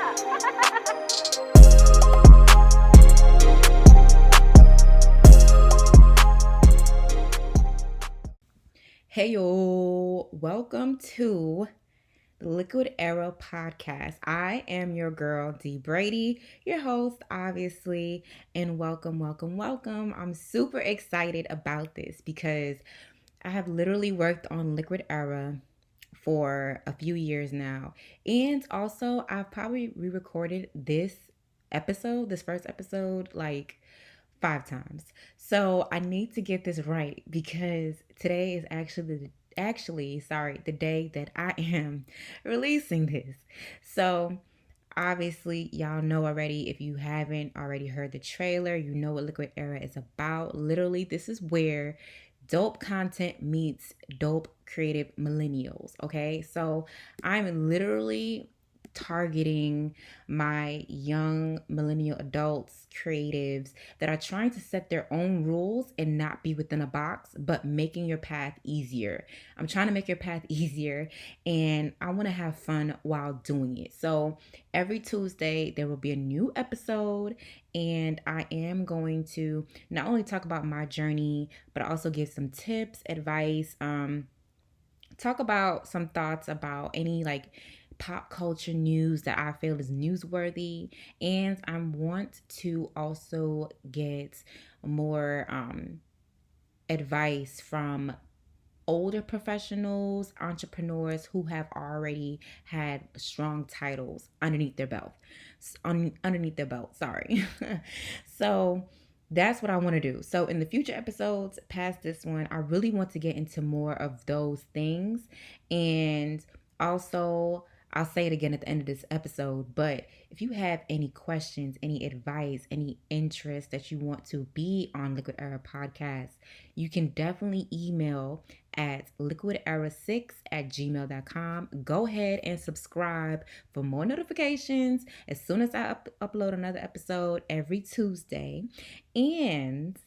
Hey yo, welcome to the Liquid Era podcast. I am your girl D Brady, your host, obviously, and welcome. I'm super excited about this because I have literally worked on Liquid Era for a few years now, and also I've probably re-recorded this first episode, like 5 times. So I need to get this right because today is the day that I am releasing this. So obviously y'all know already. If you haven't already heard the trailer, you know what Liquid Era is about. Literally, this is where dope content meets dope creative millennials. Okay, so I'm literally targeting my young millennial adults, creatives that are trying to set their own rules and not be within a box, but making your path easier. I'm trying to make your path easier, and I want to have fun while doing it. So every Tuesday, there will be a new episode, and I am going to not only talk about my journey, but also give some tips, advice, talk about some thoughts about any like pop culture news that I feel is newsworthy. And I want to also get more advice from older professionals, entrepreneurs who have already had strong titles underneath their belt. Underneath their belt, sorry. So that's what I want to do. So in the future episodes past this one, I really want to get into more of those things. And also, I'll say it again at the end of this episode, but if you have any questions, any advice, any interest that you want to be on Liquid Era Podcast, you can definitely email at liquidera6@gmail.com. Go ahead and subscribe for more notifications as soon as I upload another episode every Tuesday. And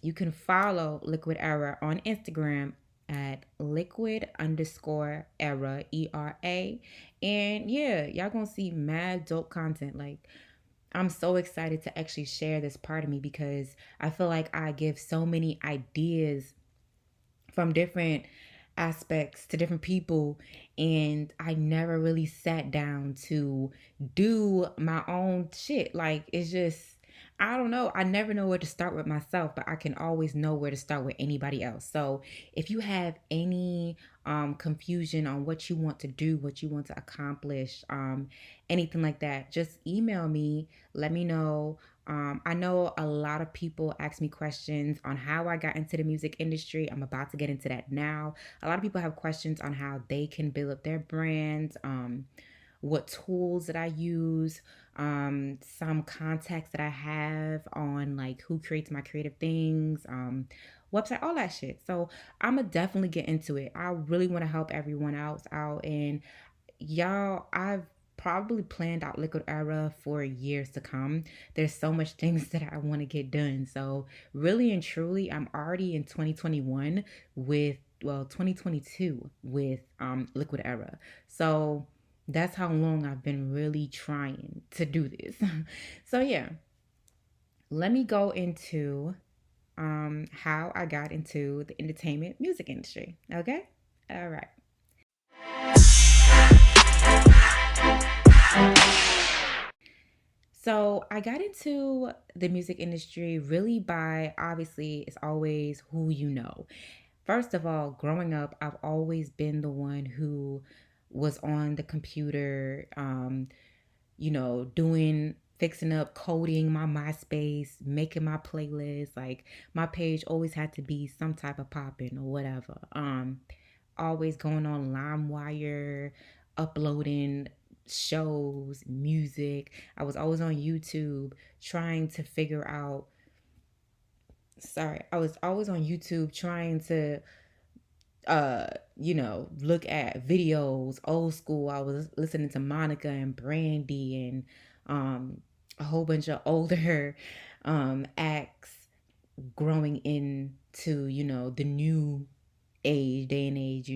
you can follow Liquid Era on Instagram at liquid_era, ERA. And yeah, y'all gonna see mad dope content. Like, I'm so excited to actually share this part of me because I feel like I give so many ideas from different aspects to different people, and I never really sat down to do my own shit. Like, it's just, I don't know, I never know where to start with myself, but I can always know where to start with anybody else. So if you have any confusion on what you want to do, what you want to accomplish, anything like that, just email me, let me know. I know a lot of people ask me questions on how I got into the music industry. I'm about to get into that now. A lot of people have questions on how they can build up their brands, what tools that I use, some contacts that I have on like who creates my creative things, website, all that shit. So I'm gonna definitely get into it. I really want to help everyone else out, and y'all, I've probably planned out Liquid Era for years to come. There's so much things that I want to get done. So really and truly, I'm already in 2021 with 2022 with Liquid Era. So that's how long I've been really trying to do this. So yeah, let me go into how I got into the entertainment music industry. Okay? All right. So I got into the music industry really by, obviously, it's always who you know. First of all, growing up, I've always been the one who was on the computer, doing, fixing up, coding my MySpace, making my playlist. Like, my page always had to be some type of popping or whatever. Always going on LimeWire, uploading shows, music. I was always on YouTube trying to figure out. Sorry, I was always on YouTube trying to uh look at videos old school. I was listening to Monica and Brandy and a whole bunch of older acts, growing into the new age day and age.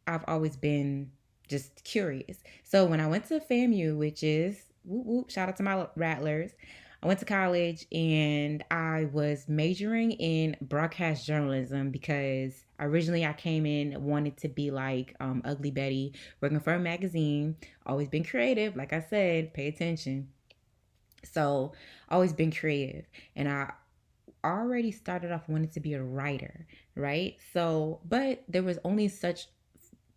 I've always been just curious. So when I went to FAMU, which is whoop whoop, shout out to my Rattlers. I went to college and I was majoring in broadcast journalism because originally I came in wanted to be like Ugly Betty, working for a magazine. Always been creative, like I said, pay attention. So always been creative, and I already started off wanting to be a writer, right? So, but there was only such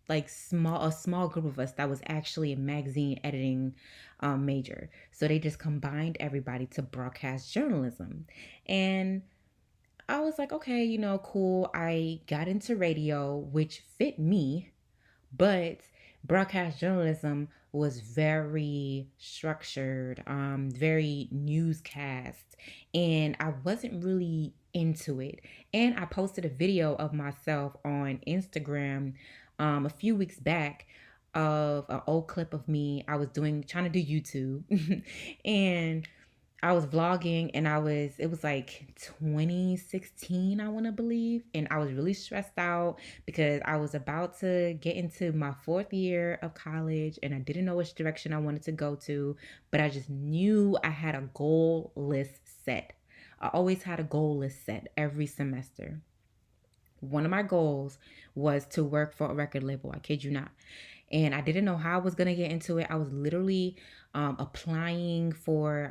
like small group of us that was actually a magazine editing major. So they just combined everybody to broadcast journalism. And I was like, okay, cool. I got into radio, which fit me, but broadcast journalism was very structured, very newscast, and I wasn't really into it. And I posted a video of myself on Instagram a few weeks back of an old clip of me. I was trying to do YouTube, and I was vlogging, and it was like 2016, I want to believe. And I was really stressed out because I was about to get into my fourth year of college and I didn't know which direction I wanted to go to, but I just knew I had a goal list set. I always had a goal list set every semester. One of my goals was to work for a record label. I kid you not. And I didn't know how I was going to get into it. I was literally applying for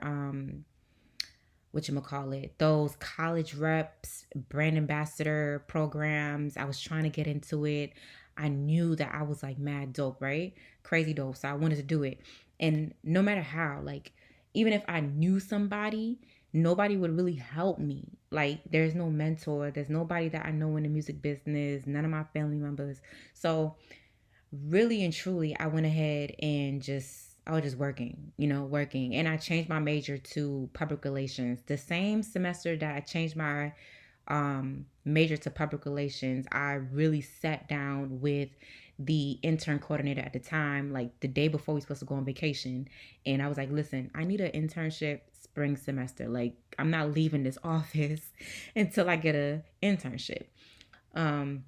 whatchamacallit, those college reps, brand ambassador programs. I was trying to get into it. I knew that I was like mad dope, right? Crazy dope. So I wanted to do it. And no matter how, like, even if I knew somebody, nobody would really help me. Like, there's no mentor, there's nobody that I know in the music business, none of my family members. So really and truly, I went ahead and I was just working, working. And I changed my major to public relations. The same semester that I changed my major to public relations, I really sat down with the intern coordinator at the time, like the day before we were supposed to go on vacation. And I was like, listen, I need an internship spring semester. Like, I'm not leaving this office until I get a internship. Um,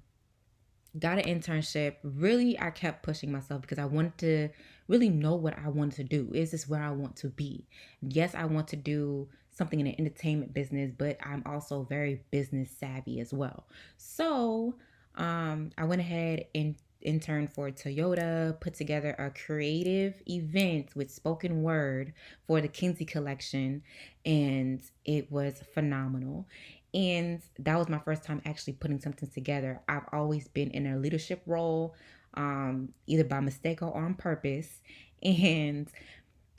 got an internship. Really, I kept pushing myself because I wanted to really know what I wanted to do. Is this where I want to be? Yes, I want to do something in the entertainment business, but I'm also very business savvy as well. So I went ahead and interned for Toyota, put together a creative event with spoken word for the Kinsey collection, and it was phenomenal. And that was my first time actually putting something together. I've always been in a leadership role, either by mistake or on purpose. And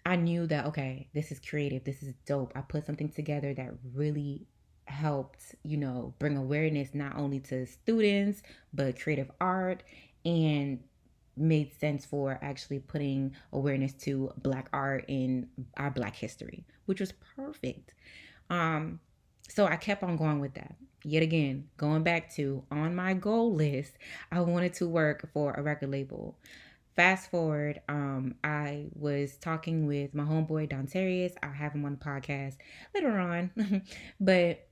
I knew that, okay, this is creative, this is dope. I put something together that really helped, bring awareness not only to students, but creative art, and made sense for actually putting awareness to Black art in our Black history, which was perfect. Um, so I kept on going with that. Yet again, going back to on my goal list, I wanted to work for a record label. Fast forward, I was talking with my homeboy Don Terrius. I'll have him on the podcast later on. But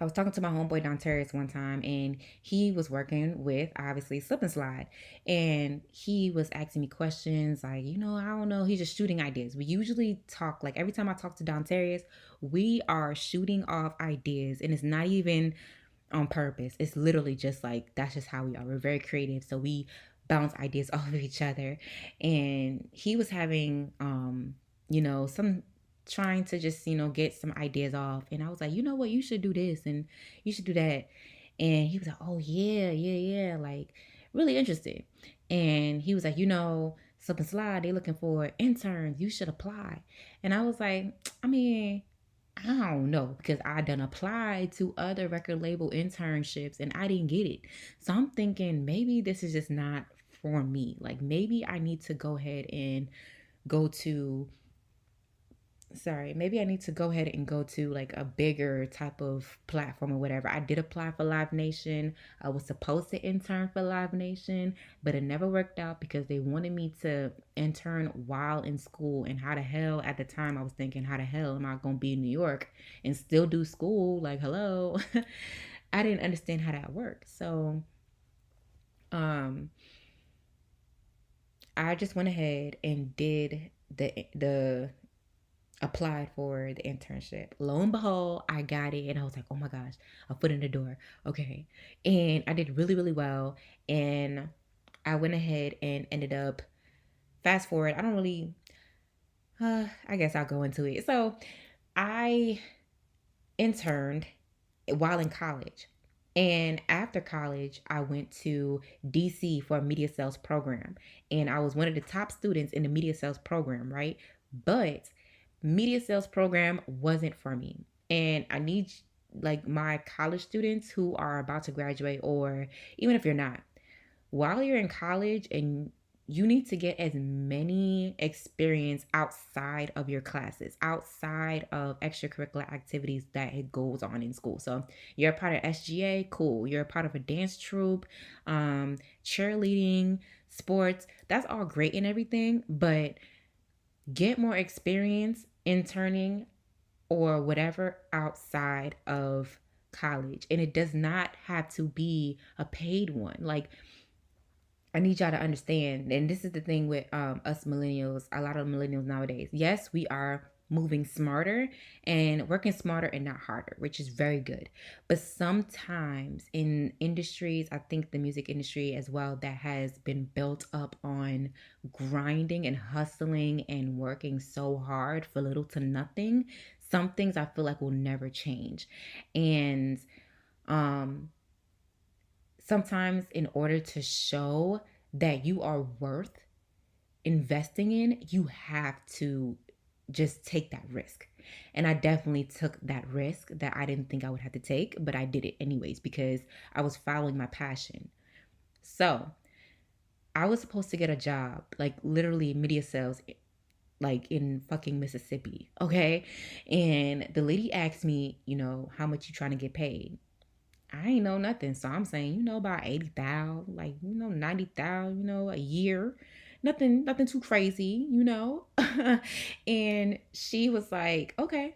I was talking to my homeboy Don Terrius one time, and he was working with obviously Slip and Slide, and he was asking me questions like, I don't know. He's just shooting ideas. We usually talk like every time I talk to Don Terrius, we are shooting off ideas, and it's not even on purpose. It's literally just like that's just how we are. We're very creative, so we bounce ideas off of each other. And he was having some trying to just, get some ideas off. And I was like, you know what, you should do this and you should do that. And he was like, oh yeah, yeah, yeah, like really interested. And he was like, Slip and Slide, they looking for interns. You should apply. And I was like, I mean, I don't know because I done applied to other record label internships and I didn't get it. So I'm thinking maybe this is just not for me. Like maybe I need to go ahead and go to maybe I need to go ahead and go to like a bigger type of platform or whatever. I did apply for Live Nation. I was supposed to intern for Live Nation, but it never worked out because they wanted me to intern while in school. And how the hell, at the time, I was thinking, how the hell am I going to be in New York and still do school? Like, hello. I didn't understand how that worked. So, um, I just went ahead and did the applied for the internship. Lo and behold, I got it, and I was like, "Oh my gosh, a foot in the door." Okay, and I did really, really well, and I went ahead and ended up. Fast forward, I don't really. I guess I'll go into it. So I interned while in college. And after college, I went to DC for a media sales program. And I was one of the top students in the media sales program, right? But media sales program wasn't for me. And I need like my college students who are about to graduate, or even if you're not, while you're in college and you need to get as many experience outside of your classes, outside of extracurricular activities that it goes on in school. So you're a part of SGA, cool. You're a part of a dance troupe, cheerleading, sports. That's all great and everything, but get more experience interning or whatever outside of college. And it does not have to be a paid one. Like, I need y'all to understand, and this is the thing with us millennials, a lot of millennials nowadays. Yes, we are moving smarter and working smarter and not harder, which is very good. But sometimes in industries, I think the music industry as well, that has been built up on grinding and hustling and working so hard for little to nothing. Some things I feel like will never change. And um sometimes in order to show that you are worth investing in, you have to just take that risk. And I definitely took that risk that I didn't think I would have to take, but I did it anyways because I was following my passion. So I was supposed to get a job, like literally media sales, like in fucking Mississippi. Okay. And the lady asked me, how much you trying to get paid? I ain't know nothing. So I'm saying, about 80,000, like, 90,000, a year. Nothing too crazy. And she was like, okay,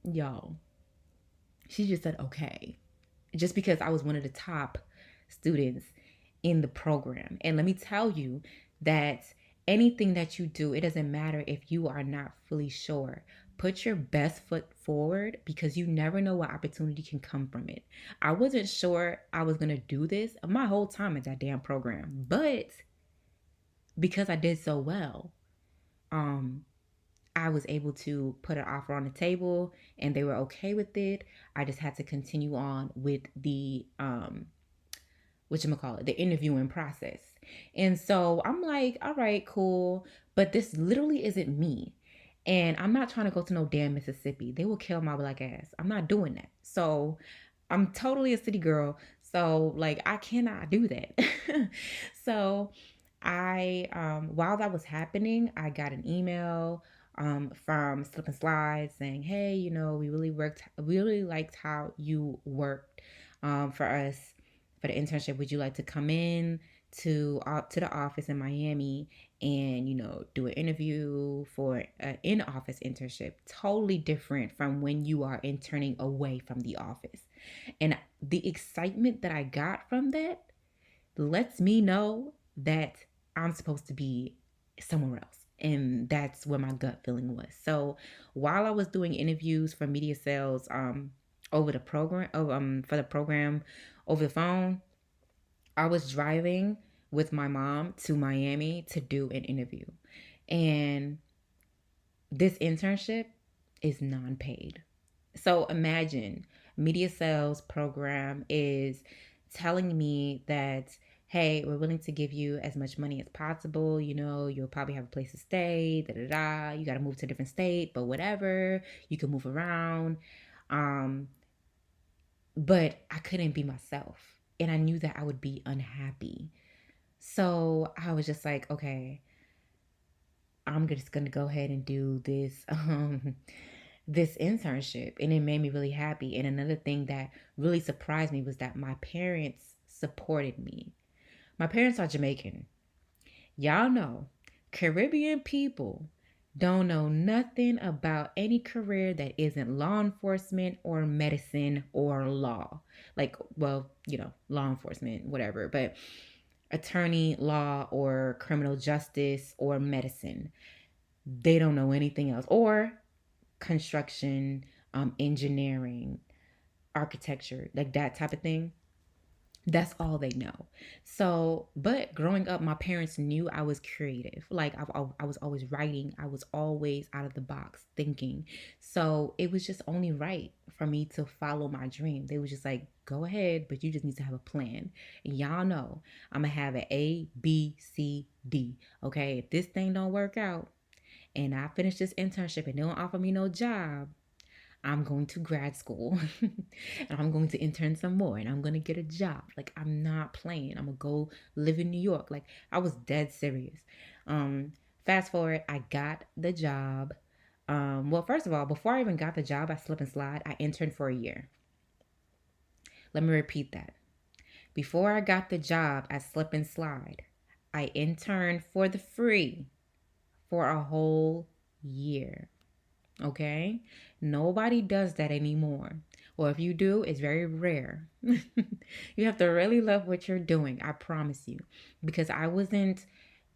yo. She just said, okay. Just because I was one of the top students in the program. And let me tell you that anything that you do, it doesn't matter if you are not fully sure. Put your best foot forward because you never know what opportunity can come from it. I wasn't sure I was going to do this my whole time at that damn program, but because I did so well, um I was able to put an offer on the table and they were okay with it. I just had to continue on with the the interviewing process. And so I'm like, all right, cool, but this literally isn't me. And I'm not trying to go to no damn Mississippi. They will kill my black ass. I'm not doing that. So I'm totally a city girl. So like I cannot do that. So I while that was happening, I got an email from Slip and Slide saying, "Hey, we really liked how you worked for us for the internship. Would you like to come in to the office in Miami and do an interview for an in-office internship? Totally different from when you are interning away from the office." And the excitement that I got from that lets me know that I'm supposed to be somewhere else. And that's where my gut feeling was. So while I was doing interviews for media sales over the program for the program over the phone, I was driving with my mom to Miami to do an interview. And this internship is non-paid. So imagine media sales program is telling me that, hey, we're willing to give you as much money as possible. You'll probably have a place to stay, da da da. You got to move to a different state, but whatever. You can move around. Um, but I couldn't be myself. And I knew that I would be unhappy. So I was just like, okay, I'm just gonna go ahead and do this this internship. And it made me really happy. And another thing that really surprised me was that my parents supported me. My parents are Jamaican. Y'all know Caribbean people don't know nothing about any career that isn't law enforcement or medicine or law. Like, well, law enforcement, whatever. But attorney, law, or criminal justice, or medicine. They don't know anything else. Or construction, engineering, architecture, like that type of thing. That's all they know. So, but growing up, my parents knew I was creative. Like I was always writing. I was always out of the box thinking. So it was just only right for me to follow my dream. They was just like, go ahead, but you just need to have a plan. And y'all know I'm gonna have an A, B, C, D. Okay, if this thing don't work out and I finish this internship and they don't offer me no job, I'm going to grad school and I'm going to intern some more and I'm going to get a job. Like, I'm not playing. I'm going to go live in New York. Like, I was dead serious. Um, Fast forward, I got the job. Well, first of all, before I even got the job at Slip and Slide, I interned for a year. Let me repeat that. Before I got the job at Slip and Slide, I interned for the free for a whole year. Okay? Nobody does that anymore. Or if you do, it's very rare. You have to really love what you're doing, I promise you. Because I wasn't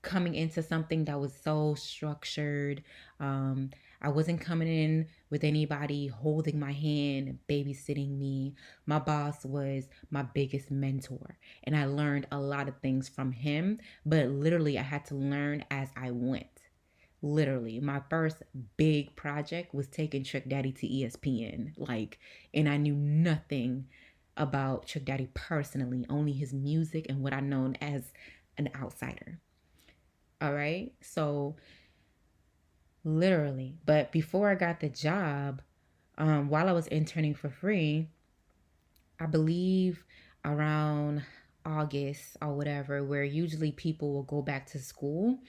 coming into something that was so structured. Um, I wasn't coming in with anybody holding my hand, babysitting me. My boss was my biggest mentor, and I learned a lot of things from him, but literally, I had to learn as I went. Literally, my first big project was taking Trick Daddy to ESPN. Like, and I knew nothing about Trick Daddy personally, only his music and what I known as an outsider. All right. So literally, but before I got the job, while I was interning for free, I believe around August or whatever, where usually people will go back to school.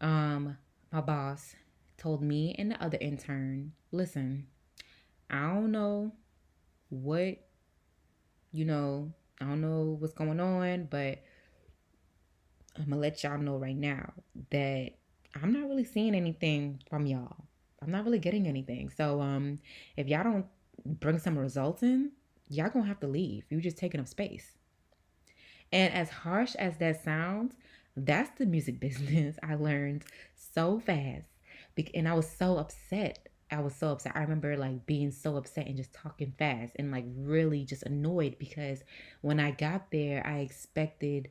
Um, my boss told me and the other intern, listen, I don't know what, you know, I don't know what's going on, but I'm gonna let y'all know right now that I'm not really seeing anything from y'all. I'm not really getting anything. So if y'all don't bring some results in, y'all gonna have to leave. You just taking up space. And as harsh as that sounds, that's the music business. I learned so fast. And I was so upset. I was so upset. I remember like being so upset and just talking fast and like really just annoyed because when I got there, I expected,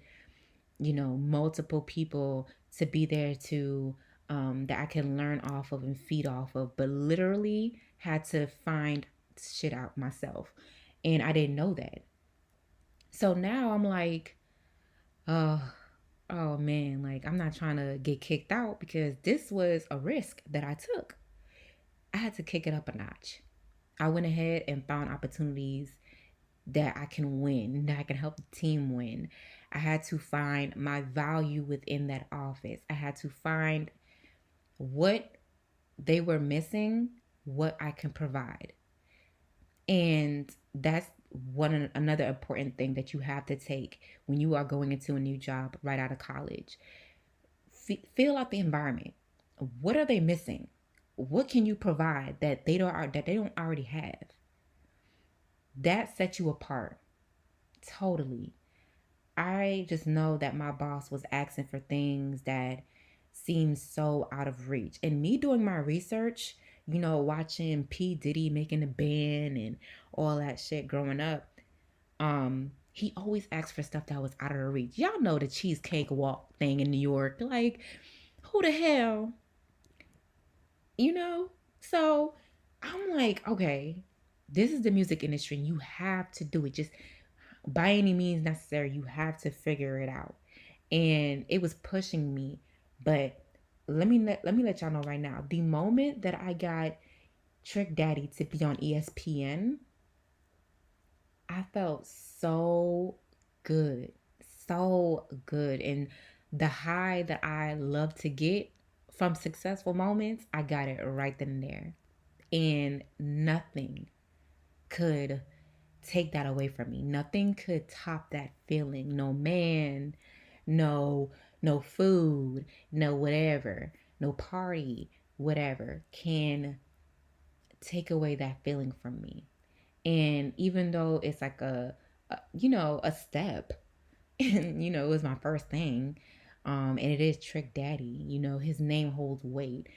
multiple people to be there to that I can learn off of and feed off of, but literally had to find shit out myself. And I didn't know that. So now I'm like, oh, oh man, like I'm not trying to get kicked out because this was a risk that I took. I had to kick it up a notch. I went ahead and found opportunities that I can win, that I can help the team win. I had to find my value within that office. I had to find what they were missing, what I can provide. And that's one another important thing that you have to take when you are going into a new job right out of college. Feel out the environment. What are they missing? What can you provide that they don't already have? That sets you apart. Totally. I just know that my boss was asking for things that seemed so out of reach. And me doing my research, watching P. Diddy making a band and all that shit growing up, he always asked for stuff that was out of reach. Y'all know the cheesecake walk thing in New York. Like, who the hell? You know? So I'm like, okay, this is the music industry. You have to do it. Just by any means necessary, you have to figure it out. And it was pushing me. But let me let y'all know right now. The moment that I got Trick Daddy to be on ESPN, I felt so good. So good. And the high that I love to get from successful moments, I got it right then and there. And nothing could take that away from me. Nothing could top that feeling. No man, no food, no whatever, no party, whatever can take away that feeling from me. And even though it's like a step, And, it was my first thing. And it is Trick Daddy. His name holds weight.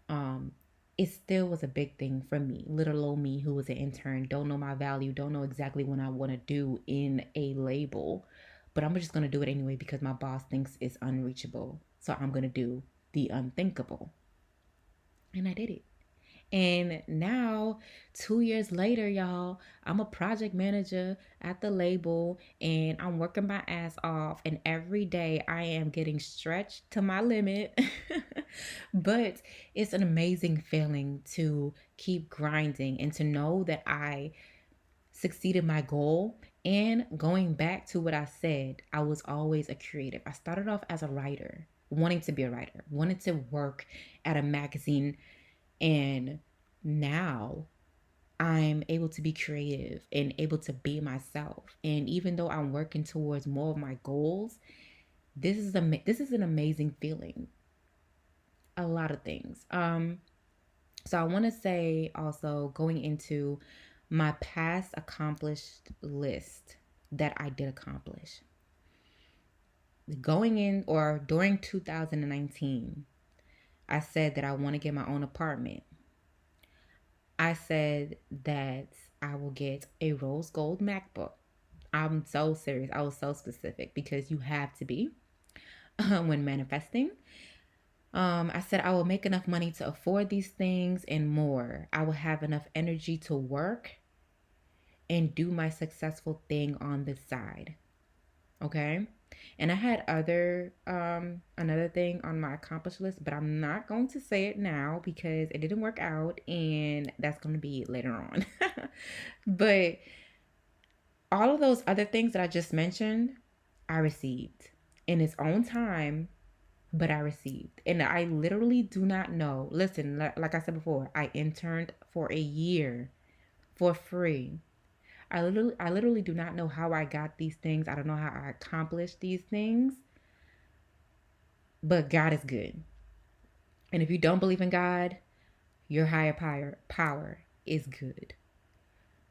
Um, it still was a big thing for me. Little old me who was an intern, don't know my value, don't know exactly what I want to do in a label. But I'm just going to do it anyway because my boss thinks it's unreachable. So I'm going to do the unthinkable. And I did it. And now, 2 years later, y'all, I'm a project manager at the label and I'm working my ass off. And every day I am getting stretched to my limit. But it's an amazing feeling to keep grinding and to know that I succeeded my goal. And going back to what I said, I was always a creative. I started off as a writer, wanting to be a writer, wanted to work at a magazine, and now I'm able to be creative and able to be myself. And even though I'm working towards more of my goals, this is an amazing feeling. A lot of things. So I want to say also going into my past accomplished list that I did accomplish. Going in or during 2019, I said that I want to get my own apartment. I said that I will get a rose gold MacBook. I'm so serious. I was so specific because you have to be when manifesting. I said I will make enough money to afford these things and more. I will have enough energy to work and do my successful thing on the side. Okay. And I had another thing on my accomplished list, but I'm not going to say it now because it didn't work out and that's going to be later on. But all of those other things that I just mentioned, I received in its own time, but I received. And I literally do not know. Listen, like I said before, I interned for a year for free. I literally do not know how I got these things. I don't know how I accomplished these things, but God is good. And if you don't believe in God, your higher power is good.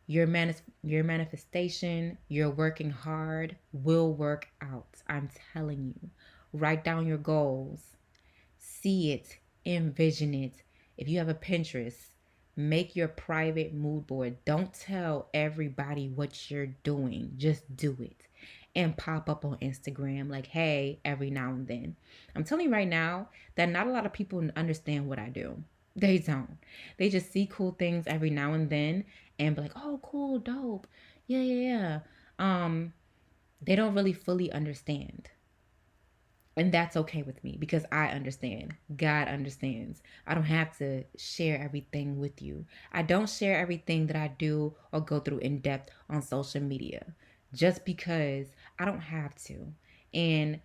Your manifestation, your working hard will work out. I'm telling you. Write down your goals. See it, envision it. If you have a Pinterest, make your private mood board. Don't tell everybody what you're doing. Just do it. And pop up on Instagram like, hey, every now and then. I'm telling you right now that not a lot of people understand what I do. They don't. They just see cool things every now and then and be like, oh, cool, dope. Yeah, yeah, yeah. They don't really fully understand. And that's okay with me because I understand. God understands. I don't have to share everything with you. I don't share everything that I do or go through in depth on social media just because I don't have to. And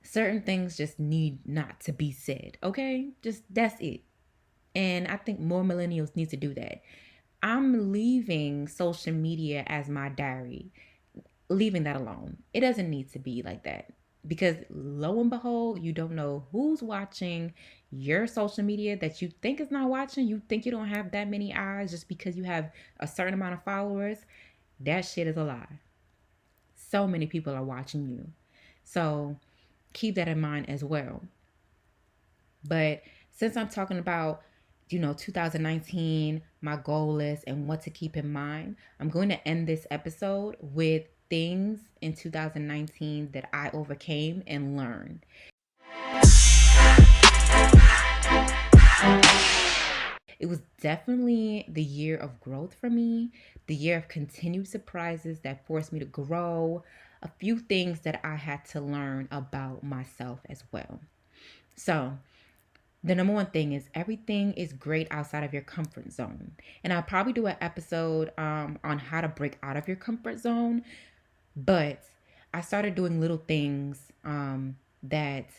certain things just need not to be said. Okay? Just that's it. And I think more millennials need to do that. I'm leaving social media as my diary, leaving that alone. It doesn't need to be like that because lo and behold, you don't know who's watching your social media that you think is not watching. You think you don't have that many eyes just because you have a certain amount of followers. That shit is a lie. So many people are watching you. So keep that in mind as well. But since I'm talking about 2019, my goal list and what to keep in mind, I'm going to end this episode with things in 2019 that I overcame and learned. It was definitely the year of growth for me, the year of continued surprises that forced me to grow, a few things that I had to learn about myself as well. So, the number one thing is everything is great outside of your comfort zone. And I'll probably do an episode on how to break out of your comfort zone. But I started doing little things that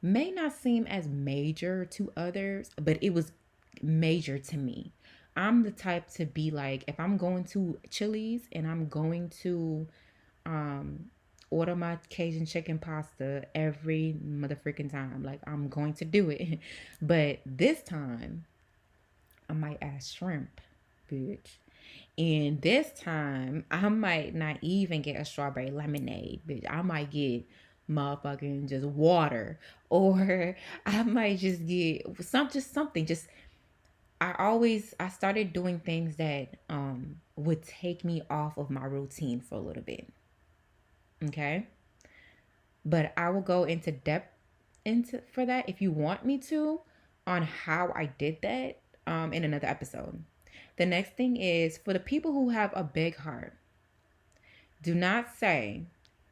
may not seem as major to others, but it was major to me. I'm the type to be like, if I'm going to Chili's and I'm going to um order my Cajun chicken pasta every motherfucking time. Like I'm going to do it. But this time I might add shrimp, bitch. And this time, I might not even get a strawberry lemonade, bitch. I might get motherfucking just water, or I might just get just something. Just I started doing things that would take me off of my routine for a little bit. Okay, but I will go into depth into for that if you want me to on how I did that in another episode. The next thing is for the people who have a big heart, do not say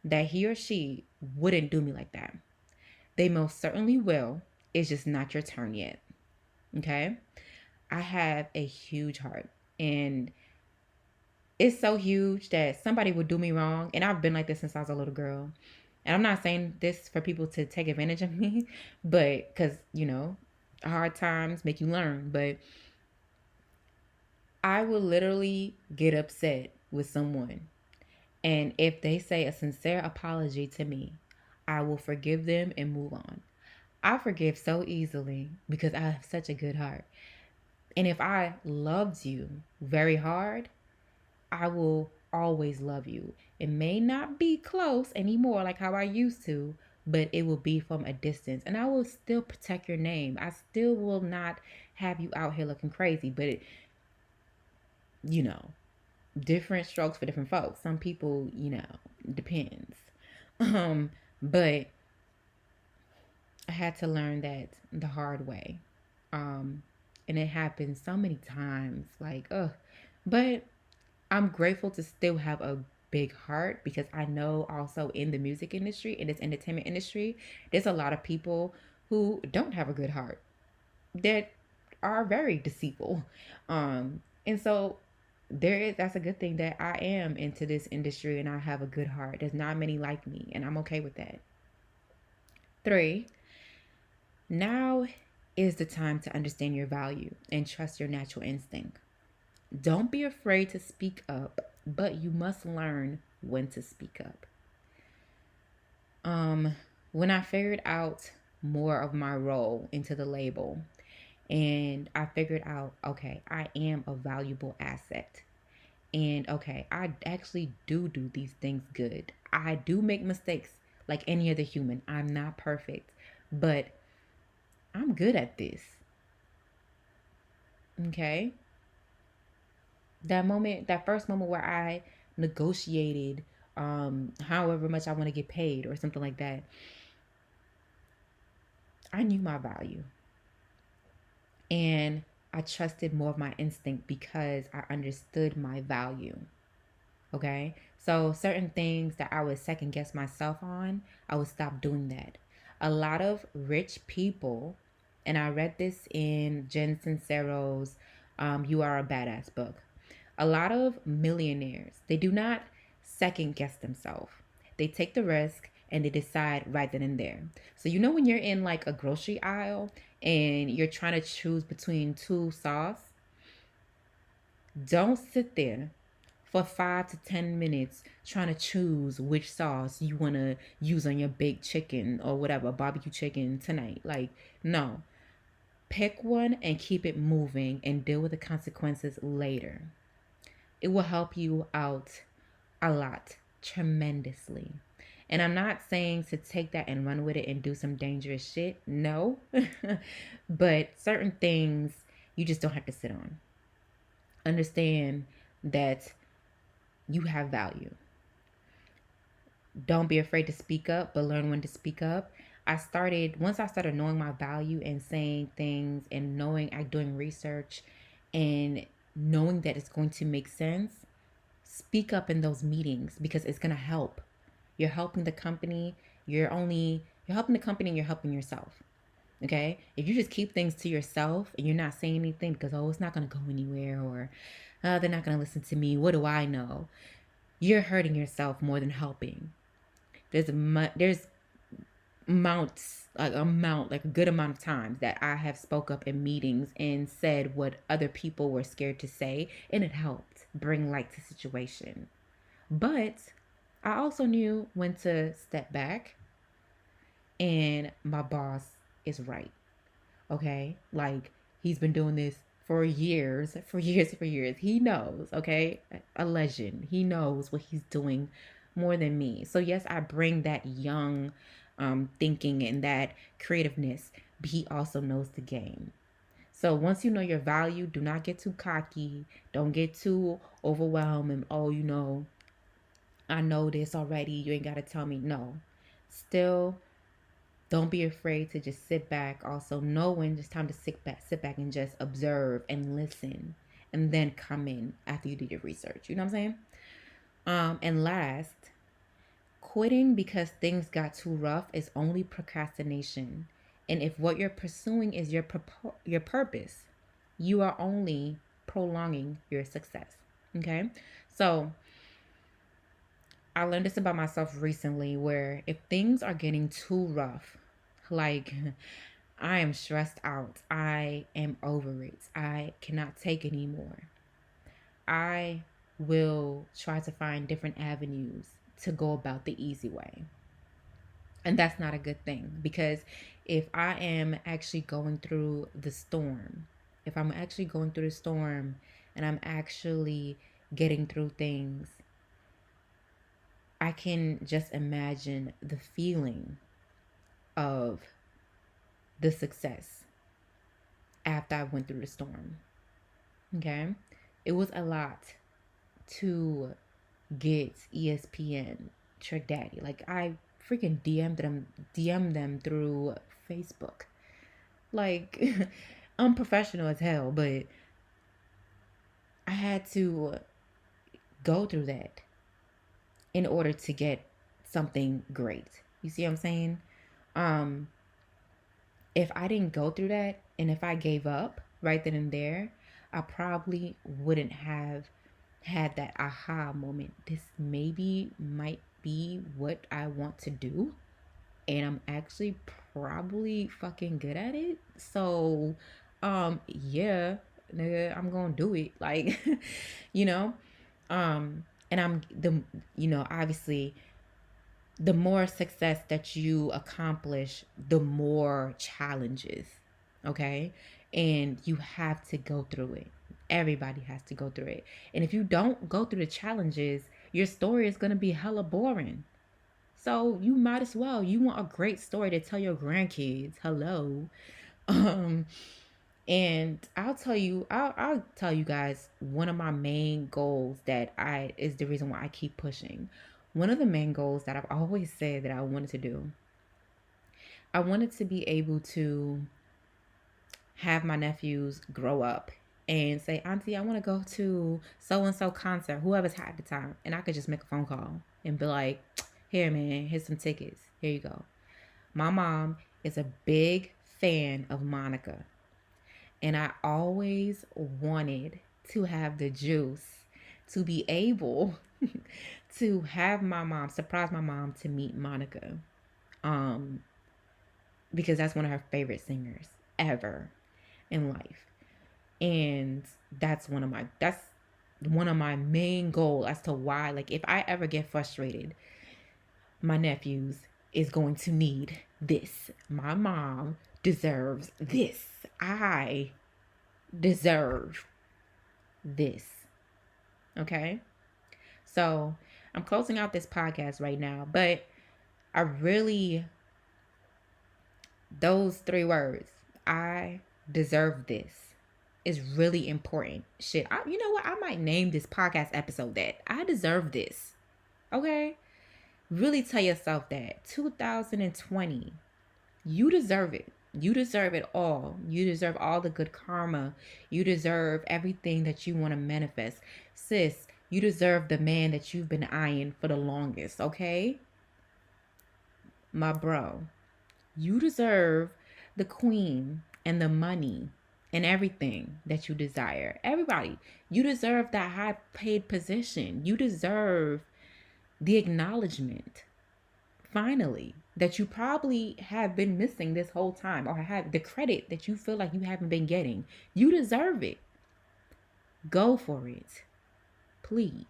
that he or she wouldn't do me like that. They most certainly will. It's just not your turn yet. Okay? I have a huge heart, and it's so huge that somebody would do me wrong. And I've been like this since I was a little girl. And I'm not saying this for people to take advantage of me, but because, hard times make you learn. But I will literally get upset with someone. And if they say a sincere apology to me, I will forgive them and move on. I forgive so easily because I have such a good heart. And if I loved you very hard, I will always love you. It may not be close anymore like how I used to, but it will be from a distance. And I will still protect your name. I still will not have you out here looking crazy. But, you know, different strokes for different folks. Some people, depends. But I had to learn that the hard way. And it happened so many times. Like, ugh. But I'm grateful to still have a big heart because I know also in the music industry, in this entertainment industry, there's a lot of people who don't have a good heart that are very deceitful. And so that's a good thing that I am into this industry and I have a good heart. There's not many like me, and I'm okay with that. 3, now is the time to understand your value and trust your natural instinct. Don't be afraid to speak up, but you must learn when to speak up. When I figured out more of my role into the label, and I figured out, okay, I am a valuable asset. And okay, I actually do these things good. I do make mistakes like any other human. I'm not perfect, but I'm good at this. Okay? That first moment where I negotiated however much I want to get paid or something like that, I knew my value. And I trusted more of my instinct because I understood my value. Okay? So certain things that I would second guess myself on, I would stop doing that. A lot of rich people, and I read this in Jen Sincero's You Are a Badass book. A lot of millionaires, they do not second guess themselves. They take the risk and they decide right then and there. So when you're in like a grocery aisle and you're trying to choose between two sauce, don't sit there for 5 to 10 minutes trying to choose which sauce you want to use on your baked chicken or whatever, barbecue chicken tonight. Like, no. Pick one and keep it moving and deal with the consequences later. It will help you out a lot, tremendously. And I'm not saying to take that and run with it and do some dangerous shit. No. But certain things you just don't have to sit on. Understand that you have value. Don't be afraid to speak up, but learn when to speak up. Once I started knowing my value and saying things and doing research and knowing that it's going to make sense, speak up in those meetings because it's going to help. You're helping the company. You're helping the company and you're helping yourself. Okay? If you just keep things to yourself and you're not saying anything because, it's not going to go anywhere, or they're not going to listen to me, what do I know? You're hurting yourself more than helping. There's like a good amount of times that I have spoke up in meetings and said what other people were scared to say, and it helped bring light to the situation. But I also knew when to step back, and my boss is right. Okay? Like, he's been doing this for years, for years, for years. He knows, okay? A legend. He knows what he's doing more than me. So, yes, I bring that young thinking and that creativeness, but he also knows the game. So once you know your value, do not get too cocky. Don't get too overwhelmed and, oh, I know this already. You ain't got to tell me. No. Still, don't be afraid to just sit back. Also, know when it's time to sit back and just observe and listen, and then come in after you do your research. You know what I'm saying? And last, quitting because things got too rough is only procrastination. And if what you're pursuing is your purpose, you are only prolonging your success. Okay? So, I learned this about myself recently where if things are getting too rough, like I am stressed out, I am over it, I cannot take anymore, I will try to find different avenues to go about the easy way. And that's not a good thing because if I am actually going through the storm, if I'm actually going through the storm and I'm actually getting through things, I can just imagine the feeling of the success after I went through the storm. Okay? It was a lot to get ESPN Trick Daddy. Like I freaking DM them through Facebook. Like unprofessional as hell, but I had to go through that in order to get something great. You see what I'm saying? Um if I didn't go through that and if I gave up right then and there, I probably wouldn't have had that aha moment. This maybe might be what I want to do. And I'm actually probably fucking good at it. So, yeah, nigga, I'm gonna do it. Like, you know, and obviously the more success that you accomplish, the more challenges, okay? And you have to go through it. Everybody has to go through it. And if you don't go through the challenges, your story is going to be hella boring. So you might as well. You want a great story to tell your grandkids. Hello. Um, and I'll tell you guys one of my main goals that I is the reason why I keep pushing. One of the main goals that I've always said that I wanted to do, I wanted to be able to have my nephews grow up and say, Auntie, I want to go to so and so concert, whoever's hot at the time. And I could just make a phone call and be like, here, man, here's some tickets. Here you go. My mom is a big fan of Monica. And I always wanted to have the juice to be able to have my mom, surprise my mom to meet Monica. Um, because that's one of her favorite singers ever in life. And that's one of my main goals as to why, like, if I ever get frustrated, my nephews is going to need this. My mom deserves this. I deserve this. Okay? So I'm closing out this podcast right now, but I really, those three words, I deserve this, is really important. Shit, you know what? I might name this podcast episode that. I deserve this. Okay? Really tell yourself that. 2020, you deserve it. You deserve it all. You deserve all the good karma. You deserve everything that you want to manifest. Sis, you deserve the man that you've been eyeing for the longest, okay? My bro, you deserve the queen and the money and everything that you desire. Everybody, you deserve that high paid position. You deserve the acknowledgement, finally, that you probably have been missing this whole time, or have the credit that you feel like you haven't been getting. You deserve it. Go for it. Please.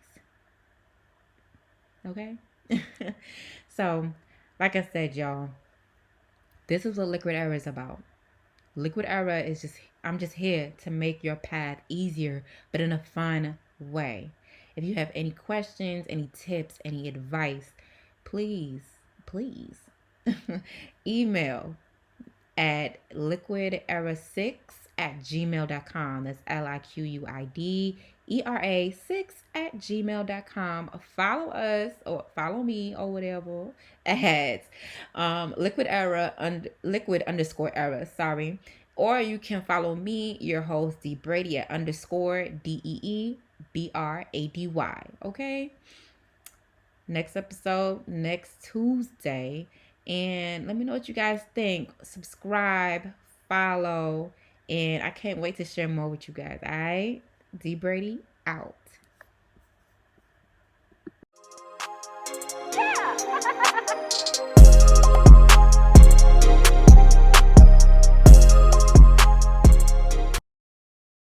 Okay? So, like I said, y'all, this is what Liquid Era is about. Liquid Era is just, I'm just here to make your path easier, but in a fun way. If you have any questions, any tips, any advice, please, please email at liquidera6@gmail.com. That's liquidera6@gmail.com. Follow us or follow me or whatever at liquid underscore era. Sorry. Or you can follow me, your host, D Brady, at underscore DEEBRADY. Okay. Next episode, next Tuesday. And let me know what you guys think. Subscribe, follow, and I can't wait to share more with you guys. All right? D Brady out. Yeah.